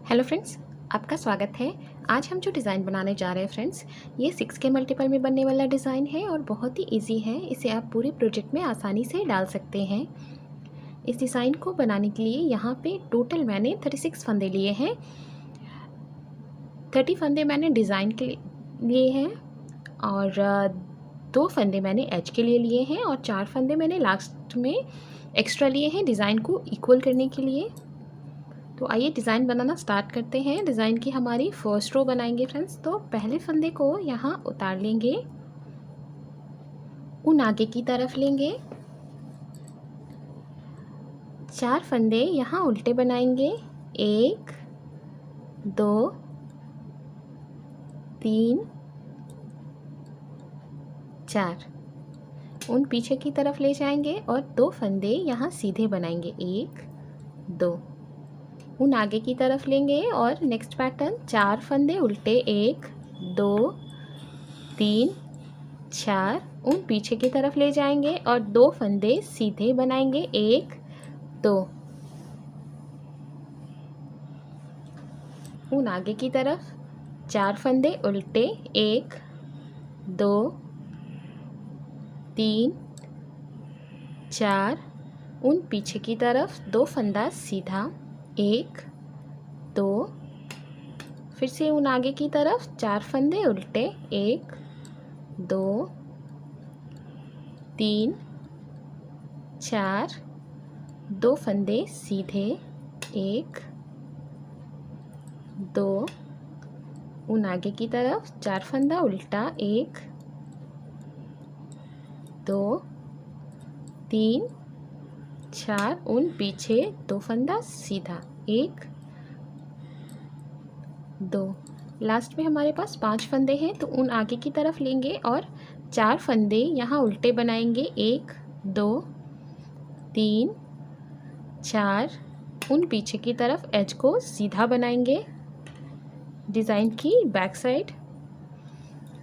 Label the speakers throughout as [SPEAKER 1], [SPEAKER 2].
[SPEAKER 1] Hello friends, आपका स्वागत है। आज हम जो डिज़ाइन बनाने जा रहे हैं फ्रेंड्स, ये 6 के मल्टीपल में बनने वाला डिज़ाइन है और बहुत ही इजी है। इसे आप पूरे प्रोजेक्ट में आसानी से डाल सकते हैं। इस डिज़ाइन को बनाने के लिए यहाँ पे टोटल मैंने 36 फंदे लिए हैं। 30 फंदे मैंने डिज़ाइन के लिए हैं और 2 फंदे मैंने एज के लिए हैं और 4 फंदे मैंने लास्ट में एक्स्ट्रा लिए हैं डिज़ाइन को इक्वल करने के लिए। तो आइए डिज़ाइन बनाना स्टार्ट करते हैं। डिज़ाइन की हमारी फर्स्ट रो बनाएंगे फ्रेंड्स। तो पहले फंदे को यहाँ उतार लेंगे, उन आगे की तरफ लेंगे, 4 फंदे यहाँ उल्टे बनाएंगे, 1 2 3 4। उन पीछे की तरफ ले जाएंगे और 2 फंदे यहाँ सीधे बनाएंगे, 1 2। उन आगे की तरफ लेंगे और नेक्स्ट पैटर्न 4 फंदे उल्टे, 1 2 3 4। उन पीछे की तरफ ले जाएंगे और 2 फंदे सीधे बनाएंगे, 1 2। उन आगे की तरफ 4 फंदे उल्टे, 1 2 3 4। उन पीछे की तरफ 2 फंदा सीधा, 1 2। फिर से उन आगे की तरफ 4 फंदे उल्टे, 1 2 3 4। 2 फंदे सीधे, 1 2। उन आगे की तरफ 4 फंदा उल्टा, 1 2 3 4। उन पीछे 2 फंदा सीधा, 1 2। लास्ट में हमारे पास 5 फंदे हैं तो उन आगे की तरफ लेंगे और 4 फंदे यहाँ उल्टे बनाएंगे, 1 2 3 4। उन पीछे की तरफ एज को सीधा बनाएंगे। डिज़ाइन की बैक साइड,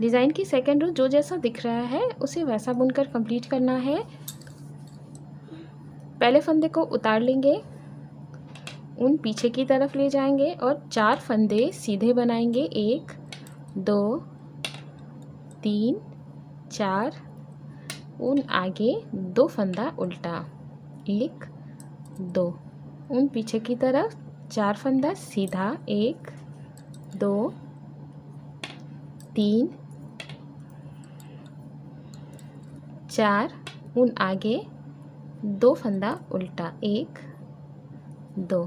[SPEAKER 1] डिज़ाइन की सेकेंड रो जो जैसा दिख रहा है उसे वैसा बुनकर कंप्लीट करना है। पहले फंदे को उतार लेंगे, उन पीछे की तरफ ले जाएंगे और 4 फंदे सीधे बनाएंगे, 1 2 3 4। उन आगे 2 फंदा उल्टा, 1 2। उन पीछे की तरफ 4 फंदा सीधा, 1 2 3 4। उन आगे 2 फंदा उल्टा, 1 2।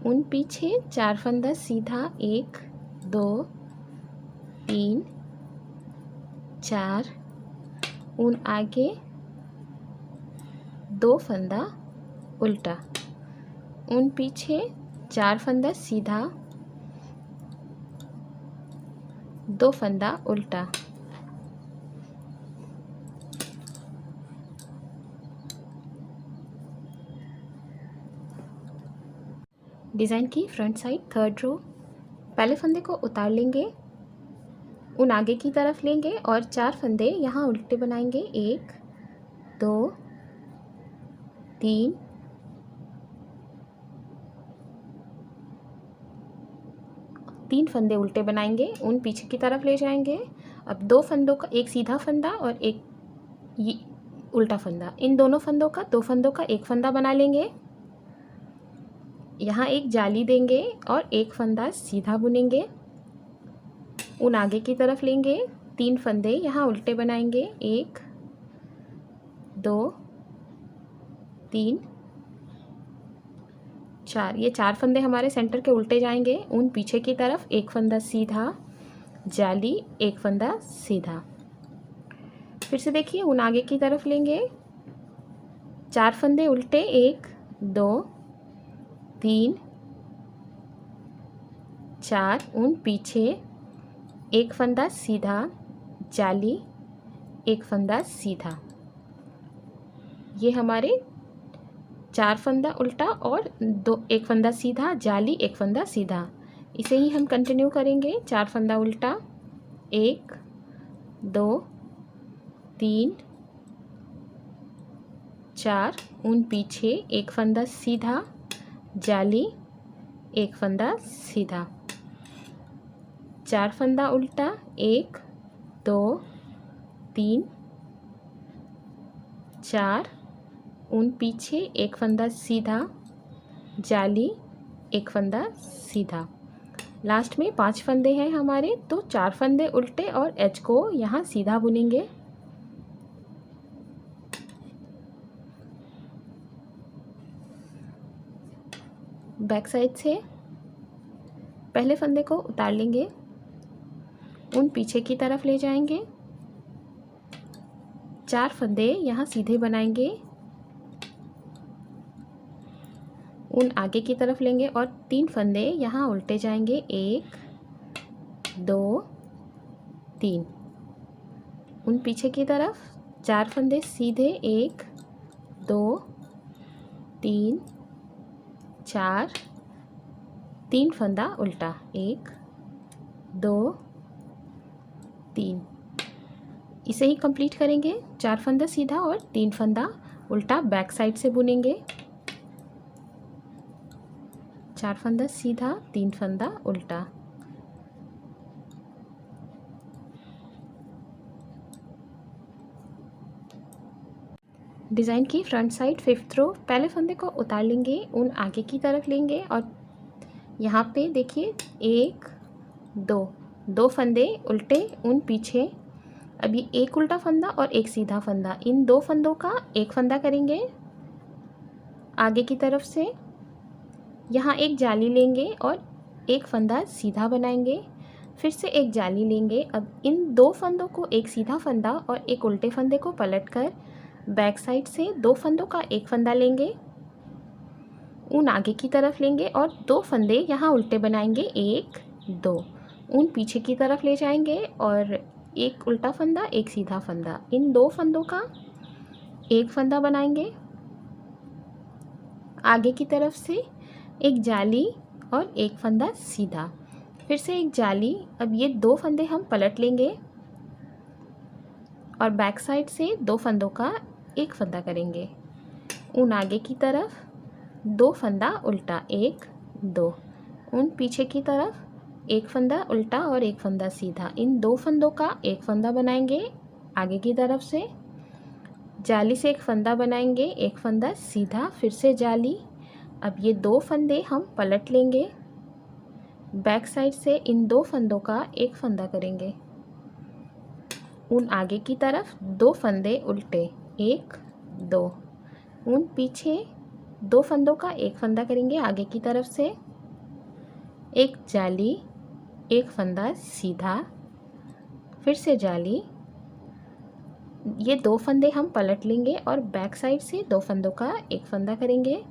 [SPEAKER 1] उन पीछे 4 फंदा सीधा, 1 2 3 4। उन आगे 2 फंदा उल्टा। उन पीछे 4 फंदा सीधा, 2 फंदा उल्टा। डिज़ाइन की फ्रंट साइड थर्ड रो, पहले फंदे को उतार लेंगे, उन आगे की तरफ लेंगे और 4 फंदे यहाँ उल्टे बनाएंगे, 1 2 3 3 फंदे उल्टे बनाएंगे। उन पीछे की तरफ ले जाएंगे। अब 2 फंदों का एक सीधा फंदा और एक ये उल्टा फंदा, इन दोनों फंदों का 2 फंदों का एक फंदा बना लेंगे। यहाँ एक जाली देंगे और एक फंदा सीधा बुनेंगे। उन आगे की तरफ लेंगे, 3 फंदे यहाँ उल्टे बनाएंगे, 1 2 3 4। ये 4 फंदे हमारे सेंटर के उल्टे जाएंगे। उन पीछे की तरफ एक फंदा सीधा, जाली, एक फंदा सीधा। फिर से देखिए, उन आगे की तरफ लेंगे, 4 फंदे उल्टे, 1 2 3 4। उन पीछे एक फंदा सीधा, जाली, एक फंदा सीधा। ये हमारे 4 फंदा उल्टा और एक फंदा सीधा, जाली, एक फंदा सीधा। इसे ही हम कंटिन्यू करेंगे। 4 फंदा उल्टा, 1 2 3 4। उन पीछे एक फंदा सीधा, जाली, एक फंदा सीधा, 4 फंदा उल्टा, 1 2 3 4, ऊन पीछे, एक फंदा सीधा, जाली, एक फंदा सीधा। लास्ट में 5 फंदे हैं हमारे, तो 4 फंदे उल्टे और एच को यहाँ सीधा बुनेंगे। बैक साइड से पहले फंदे को उतार लेंगे, ऊन पीछे की तरफ ले जाएंगे, 4 फंदे यहाँ सीधे बनाएंगे, ऊन आगे की तरफ लेंगे और 3 फंदे यहाँ उल्टे जाएंगे, 1 2 3, ऊन पीछे की तरफ, 4 फंदे सीधे, 1 2 3 4, 3 फंदा उल्टा, 1 2 3। इसे ही कंप्लीट करेंगे, 4 फंदा सीधा और 3 फंदा उल्टा बैक साइड से बुनेंगे। 4 फंदा सीधा, 3 फंदा उल्टा। डिज़ाइन की फ्रंट साइड 5th रो, पहले फंदे को उतार लेंगे, ऊन आगे की तरफ लेंगे और यहाँ पे देखिए 1 2 फंदे उल्टे, ऊन पीछे। अभी एक उल्टा फंदा और एक सीधा फंदा, इन 2 फंदों का एक फंदा करेंगे आगे की तरफ से। यहाँ एक जाली लेंगे और एक फंदा सीधा बनाएंगे, फिर से एक जाली लेंगे। अब इन 2 फंदों को, एक सीधा फंदा और एक उल्टे फंदे को पलटकर बैक साइड से 2 फंदों का एक फंदा लेंगे, ऊन आगे की तरफ लेंगे और 2 फंदे यहाँ उल्टे बनाएंगे, 1 2, ऊन पीछे की तरफ ले जाएंगे और एक उल्टा फंदा, एक सीधा फंदा, इन 2 फंदों का एक फंदा बनाएंगे, आगे की तरफ से एक जाली और एक फंदा सीधा, फिर से एक जाली। अब ये 2 फंदे हम पलट लेंगे और बैक साइड से 2 फंदों का एक फंदा करेंगे, ऊन आगे की तरफ, 2 फंदा उल्टा, 1 2, ऊन पीछे की तरफ, एक फंदा उल्टा और एक फंदा सीधा, इन 2 फंदों का एक फंदा बनाएंगे आगे की तरफ से, जाली से एक फंदा बनाएंगे, एक फंदा सीधा, फिर से जाली। अब ये 2 फंदे हम पलट लेंगे, बैक साइड से इन 2 फंदों का एक फंदा करेंगे, ऊन आगे की तरफ, 2 फंदे उल्टे, 1 2, ऊन पीछे, 2 फंदों का एक फंदा करेंगे आगे की तरफ से, एक जाली, एक फंदा सीधा, फिर से जाली। ये 2 फंदे हम पलट लेंगे और बैक साइड से 2 फंदों का एक फंदा करेंगे,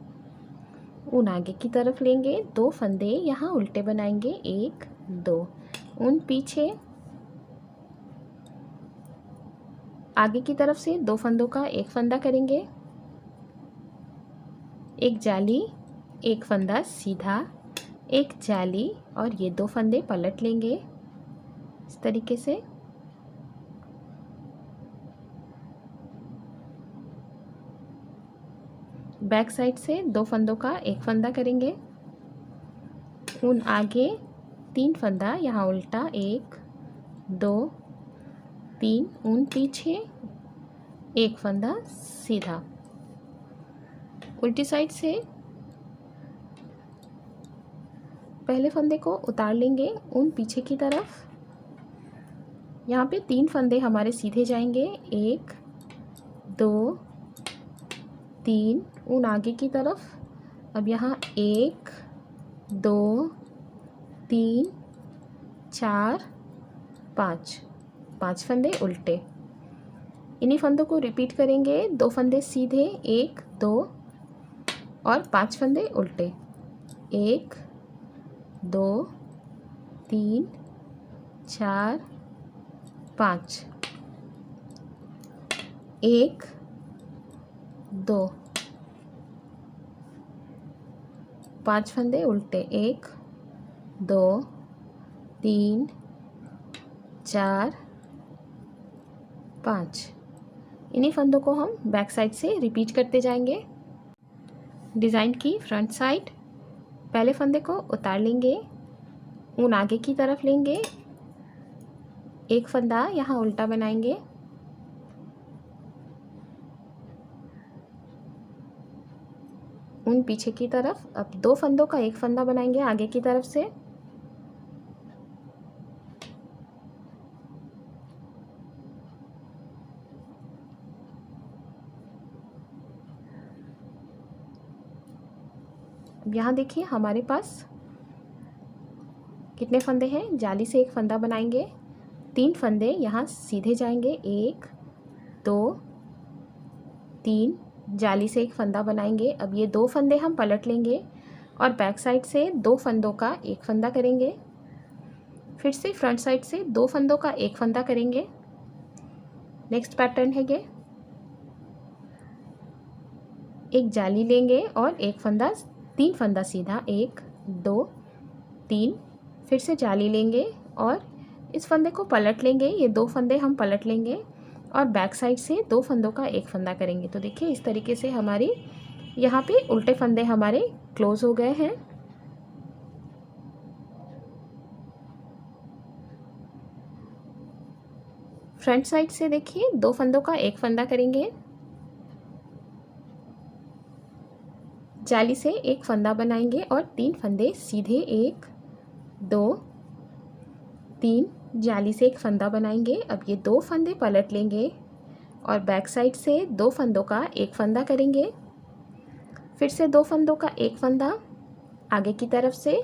[SPEAKER 1] ऊन आगे की तरफ लेंगे, 2 फंदे यहाँ उल्टे बनाएंगे, 1 2, ऊन पीछे, आगे की तरफ से 2 फंदों का एक फंदा करेंगे, एक जाली, एक फंदा सीधा, एक जाली और ये 2 फंदे पलट लेंगे इस तरीके से। बैक साइड से 2 फंदों का एक फंदा करेंगे, ऊन आगे, 3 फंदा यहाँ उल्टा, 1 2 3, ऊन पीछे, एक फंदा सीधा। उल्टी साइड से पहले फंदे को उतार लेंगे, ऊन पीछे की तरफ, यहाँ पे 3 फंदे हमारे सीधे जाएंगे, 1 2 3, ऊन आगे की तरफ। अब यहाँ 1 2 3 4 5 फंदे उल्टे, इन्हीं फंदों को रिपीट करेंगे, 2 फंदे सीधे, 1 2 और 5 फंदे उल्टे, 1 2 3 4 5, 1 2, 5 फंदे उल्टे, 1 2 3 4 5। इन्हीं फंदों को हम बैक साइड से रिपीट करते जाएंगे। डिज़ाइन की फ्रंट साइड, पहले फंदे को उतार लेंगे, ऊन आगे की तरफ लेंगे, एक फंदा यहाँ उल्टा बनाएंगे, ऊन पीछे की तरफ। अब 2 फंदों का एक फंदा बनाएंगे आगे की तरफ से, अब यहाँ देखिए हमारे पास कितने फंदे हैं। जाली से एक फंदा बनाएंगे, 3 फंदे यहाँ सीधे जाएंगे, 1 2 3, जाली से एक फंदा बनाएंगे। अब ये 2 फंदे हम पलट लेंगे और बैक साइड से 2 फंदों का एक फंदा करेंगे, फिर से फ्रंट साइड से 2 फंदों का एक फंदा करेंगे। नेक्स्ट पैटर्न है ये, एक जाली लेंगे और एक फंदा, 3 फंदा सीधा, 1 2 3, फिर से जाली लेंगे और इस फंदे को पलट लेंगे, ये 2 फंदे हम पलट लेंगे और बैक साइड से 2 फंदों का एक फंदा करेंगे। तो देखिए इस तरीके से हमारी यहाँ पे उल्टे फंदे हमारे क्लोज हो गए हैं। फ्रंट साइड से देखिए 2 फंदों का एक फंदा करेंगे, जाली से एक फंदा बनाएंगे और 3 फंदे सीधे, 1 2 3, जाली से एक फंदा बनाएंगे। अब ये 2 फंदे पलट लेंगे और बैक साइड से 2 फंदों का एक फंदा करेंगे, फिर से 2 फंदों का एक फंदा आगे की तरफ से,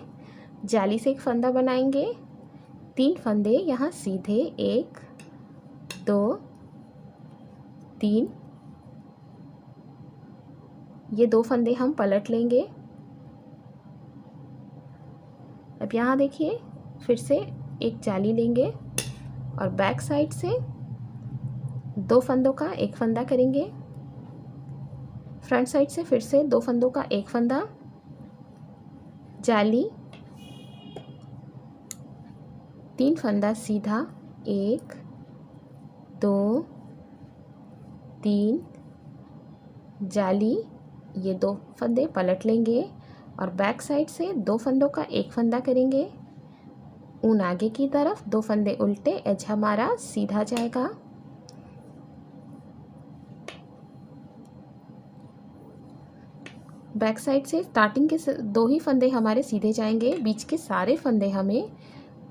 [SPEAKER 1] जाली से एक फंदा बनाएंगे, 3 फंदे यहाँ सीधे, 1 2 3, ये 2 फंदे हम पलट लेंगे। अब यहाँ देखिए फिर से एक जाली लेंगे और बैक साइड से 2 फंदों का एक फंदा करेंगे, फ्रंट साइड से फिर से 2 फंदों का एक फंदा, जाली, 3 फंदा सीधा, 1 2 3, जाली, ये 2 फंदे पलट लेंगे और बैक साइड से 2 फंदों का एक फंदा करेंगे, ऊन आगे की तरफ, 2 फंदे उल्टे, एज हमारा सीधा जाएगा। बैक साइड से स्टार्टिंग के 2 ही फंदे हमारे सीधे जाएंगे, बीच के सारे फंदे हमें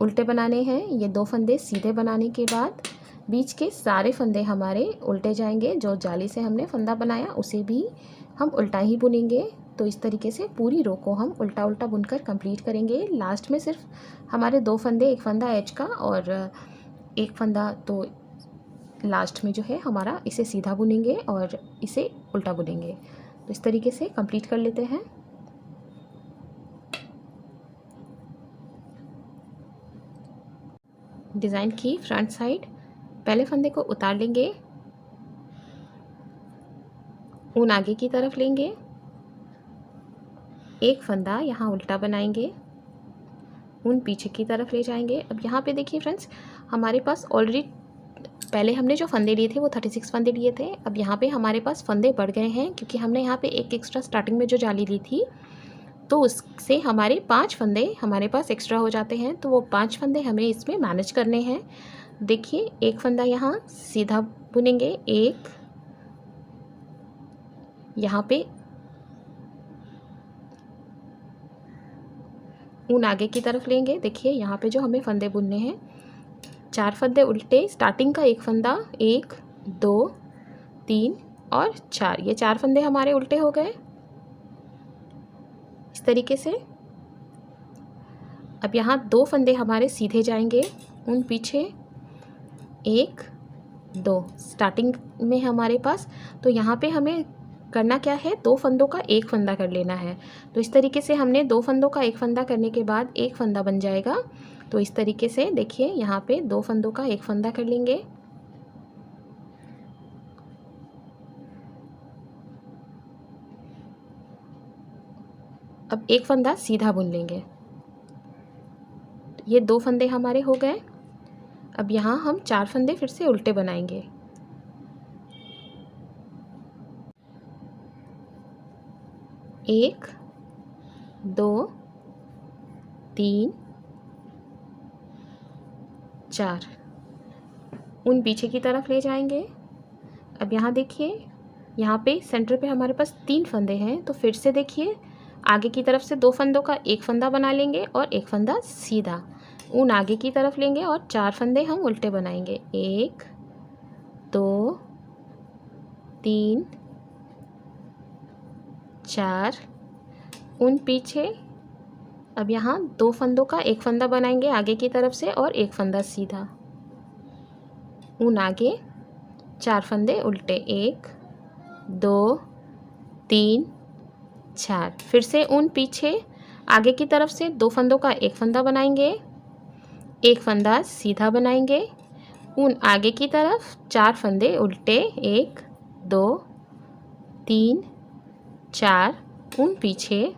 [SPEAKER 1] उल्टे बनाने हैं। ये 2 फंदे सीधे बनाने के बाद बीच के सारे फंदे हमारे उल्टे जाएंगे, जो जाली से हमने फंदा बनाया उसे भी हम उल्टा ही बुनेंगे। तो इस तरीके से पूरी रो को हम उल्टा उल्टा बुनकर कंप्लीट करेंगे। लास्ट में सिर्फ हमारे 2 फंदे, एक फंदा एज का और एक फंदा तो लास्ट में जो है हमारा, इसे सीधा बुनेंगे और इसे उल्टा बुनेंगे। तो इस तरीके से कंप्लीट कर लेते हैं। डिज़ाइन की फ्रंट साइड, पहले फंदे को उतार लेंगे, ऊन आगे की तरफ लेंगे, एक फंदा यहाँ उल्टा बनाएंगे, ऊन पीछे की तरफ ले जाएंगे। अब यहाँ पे देखिए फ्रेंड्स, हमारे पास ऑलरेडी पहले हमने जो फंदे लिए थे वो 36 फंदे लिए थे। अब यहाँ पे हमारे पास फंदे बढ़ गए हैं क्योंकि हमने यहाँ पे एक एक्स्ट्रा स्टार्टिंग में जो जाली ली थी, तो उससे हमारे 5 फंदे हमारे पास एक्स्ट्रा हो जाते हैं। तो वो 5 फंदे हमें इसमें मैनेज करने हैं। देखिए एक फंदा यहाँ सीधा बुनेंगे, एक यहाँ पे ऊन आगे की तरफ लेंगे। देखिए यहाँ पे जो हमें फंदे बुनने हैं, 4 फंदे उल्टे, स्टार्टिंग का एक फंदा, 1 2 3 और 4, ये 4 फंदे हमारे उल्टे हो गए इस तरीके से। अब यहाँ 2 फंदे हमारे सीधे जाएंगे, ऊन पीछे, 1 2 स्टार्टिंग में हमारे पास। तो यहाँ पे हमें करना क्या है, 2 फंदों का एक फंदा कर लेना है। तो इस तरीके से हमने 2 फंदों का एक फंदा करने के बाद एक फंदा बन जाएगा। तो इस तरीके से देखिए यहाँ पे 2 फंदों का एक फंदा कर लेंगे। अब एक फंदा सीधा बुन लेंगे। ये 2 फंदे हमारे हो गए। अब यहाँ हम 4 फंदे फिर से उल्टे बनाएंगे। एक 2 3 4 ऊन पीछे की तरफ ले जाएंगे। अब यहाँ देखिए, यहाँ पे सेंटर पे हमारे पास 3 फंदे हैं, तो फिर से देखिए आगे की तरफ से 2 फंदों का एक फंदा बना लेंगे और एक फंदा सीधा। ऊन आगे की तरफ लेंगे और 4 फंदे हम उल्टे बनाएंगे। 1 2 3 4 ऊन पीछे। अब यहाँ 2 फंदों का एक फंदा बनाएंगे आगे की तरफ से और एक फंदा सीधा। ऊन आगे, 4 फंदे उल्टे। 1 2 3 4 फिर से ऊन पीछे, आगे की तरफ से 2 फंदों का एक फंदा बनाएंगे, एक फंदा सीधा बनाएंगे। ऊन आगे की तरफ, 4 फंदे उल्टे। 1 2 3 4 ऊन पीछे,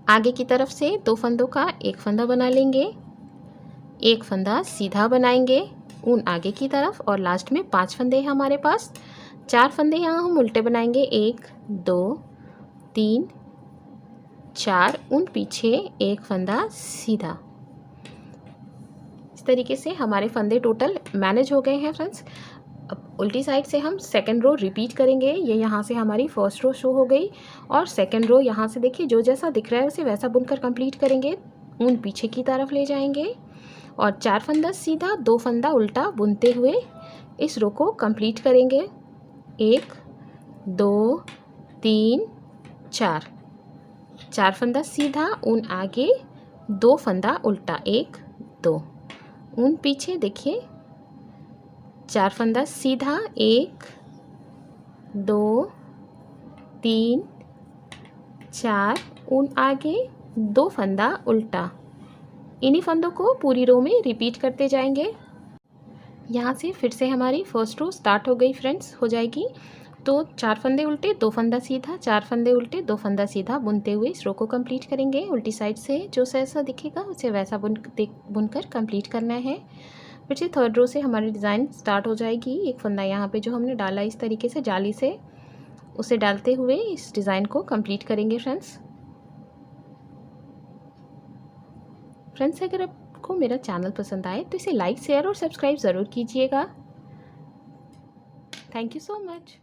[SPEAKER 1] आगे की तरफ से 2 फंदों का एक फंदा बना लेंगे, एक फंदा सीधा बनाएंगे। ऊन आगे की तरफ और लास्ट में 5 फंदे हैं हमारे पास। 4 फंदे यहाँ हम उल्टे बनाएंगे। 1 2 3 4 ऊन पीछे, एक फंदा सीधा। इस तरीके से हमारे फंदे टोटल मैनेज हो गए हैं फ्रेंड्स। अब उल्टी साइड से हम सेकंड रो रिपीट करेंगे। ये यहाँ से हमारी फर्स्ट रो शो हो गई और सेकंड रो यहाँ से देखिए जो जैसा दिख रहा है उसे वैसा बुनकर कंप्लीट करेंगे। ऊन पीछे की तरफ ले जाएंगे और 4 फंदा सीधा, 2 फंदा उल्टा बुनते हुए इस रो को कंप्लीट करेंगे। 1 2 3 4 4 फंदा सीधा, ऊन आगे, 2 फंदा उल्टा। 1 2 ऊन पीछे देखिए, 4 फंदा सीधा, 1 2 3 4 ऊन आगे, 2 फंदा उल्टा। इन्हीं फंदों को पूरी रो में रिपीट करते जाएंगे। यहाँ से फिर से हमारी फर्स्ट रो स्टार्ट हो गई फ्रेंड्स, हो जाएगी। तो 4 फंदे उल्टे, 2 फंदा सीधा, 4 फंदे उल्टे, 2 फंदा सीधा बुनते हुए इस रो को कंप्लीट करेंगे। उल्टी साइड से जो जैसा दिखेगा उसे वैसा बुनकर कंप्लीट करना है। फिर से थर्ड रो से हमारी डिज़ाइन स्टार्ट हो जाएगी। एक फंदा यहाँ पे जो हमने डाला इस तरीके से जाली से, उसे डालते हुए इस डिज़ाइन को कंप्लीट करेंगे फ्रेंड्स। अगर आपको मेरा चैनल पसंद आए तो इसे लाइक, शेयर और सब्सक्राइब ज़रूर कीजिएगा। Thank you so much.